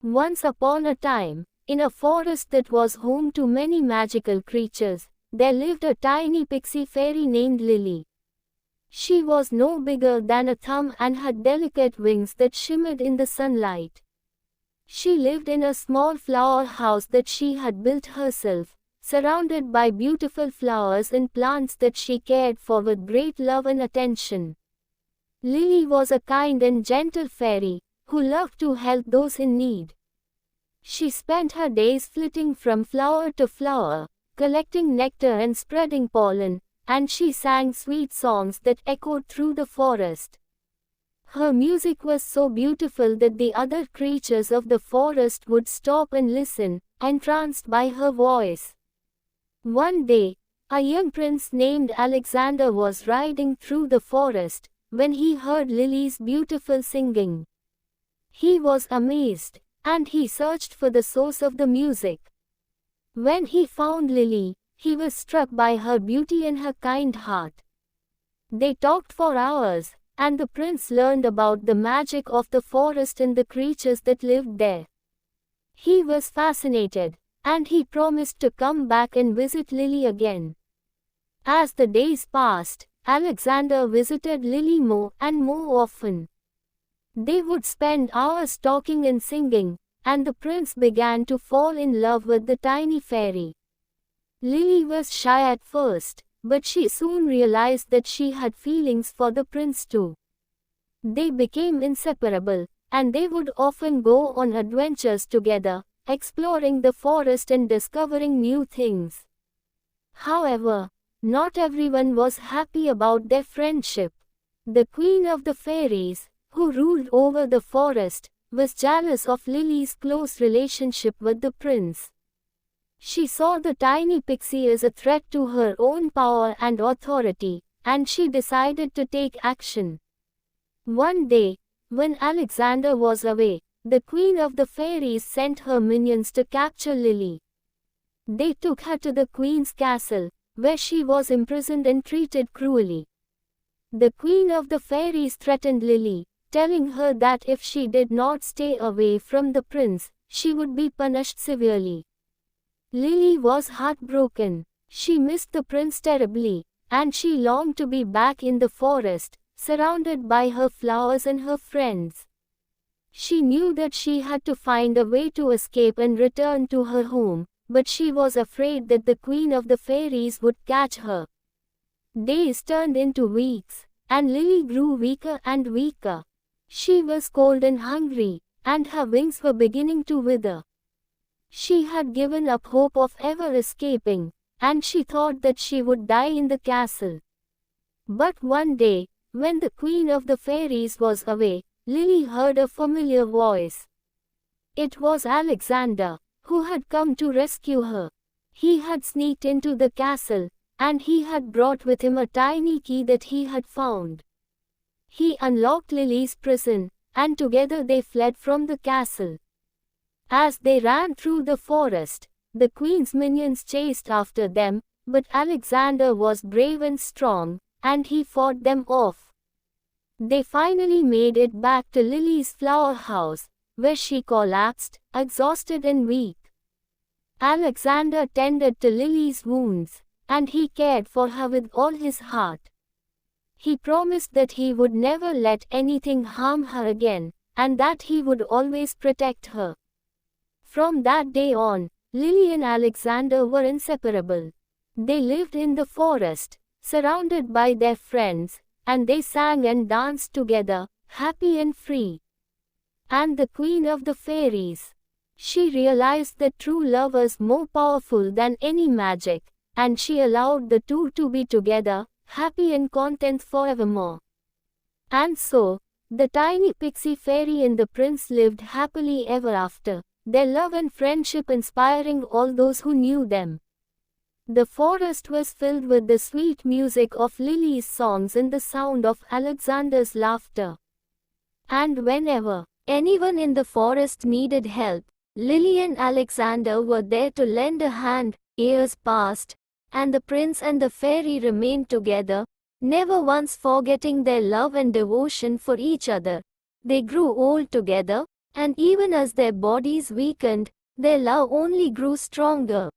Once upon a time, in a forest that was home to many magical creatures, there lived a tiny pixie fairy named Lily. She was no bigger than a thumb and had delicate wings that shimmered in the sunlight. She lived in a small flower house that she had built herself, surrounded by beautiful flowers and plants that she cared for with great love and attention. Lily was a kind and gentle fairy, who loved to help those in need. She spent her days flitting from flower to flower, collecting nectar and spreading pollen, and she sang sweet songs that echoed through the forest. Her music was so beautiful that the other creatures of the forest would stop and listen, entranced by her voice. One day, a young prince named Alexander was riding through the forest, when he heard Lily's beautiful singing. He was amazed, and he searched for the source of the music. When he found Lily, he was struck by her beauty and her kind heart. They talked for hours, and the prince learned about the magic of the forest and the creatures that lived there. He was fascinated, and he promised to come back and visit Lily again. As the days passed, Alexander visited Lily more and more often. They would spend hours talking and singing, and the prince began to fall in love with the tiny fairy. Lily was shy at first, but she soon realized that she had feelings for the prince too. They became inseparable, and they would often go on adventures together, exploring the forest and discovering new things. However, not everyone was happy about their friendship. The queen of the fairies, who ruled over the forest, was jealous of Lily's close relationship with the prince. She saw the tiny pixie as a threat to her own power and authority, and she decided to take action. One day, when Alexander was away, the queen of the fairies sent her minions to capture Lily. They took her to the queen's castle, where she was imprisoned and treated cruelly. The queen of the fairies threatened Lily, telling her that if she did not stay away from the prince, she would be punished severely. Lily was heartbroken. She missed the prince terribly, and she longed to be back in the forest, surrounded by her flowers and her friends. She knew that she had to find a way to escape and return to her home, but she was afraid that the queen of the fairies would catch her. Days turned into weeks, and Lily grew weaker and weaker. She was cold and hungry, and her wings were beginning to wither. She had given up hope of ever escaping, and she thought that she would die in the castle. But one day, when the queen of the fairies was away, Lily heard a familiar voice. It was Alexander, who had come to rescue her. He had sneaked into the castle, and he had brought with him a tiny key that he had found. He unlocked Lily's prison, and together they fled from the castle. As they ran through the forest, the queen's minions chased after them, but Alexander was brave and strong, and he fought them off. They finally made it back to Lily's flower house, where she collapsed, exhausted and weak. Alexander tended to Lily's wounds, and he cared for her with all his heart. He promised that he would never let anything harm her again, and that he would always protect her. From that day on, Lily and Alexander were inseparable. They lived in the forest, surrounded by their friends, and they sang and danced together, happy and free. And the queen of the fairies, she realized that true love was more powerful than any magic, and she allowed the two to be together, happy and content forevermore. And so, the tiny pixie fairy and the prince lived happily ever after, their love and friendship inspiring all those who knew them. The forest was filled with the sweet music of Lily's songs and the sound of Alexander's laughter. And whenever anyone in the forest needed help, Lily and Alexander were there to lend a hand. Years passed, and the prince and the fairy remained together, never once forgetting their love and devotion for each other. They grew old together, And even as their bodies weakened, their love only grew stronger.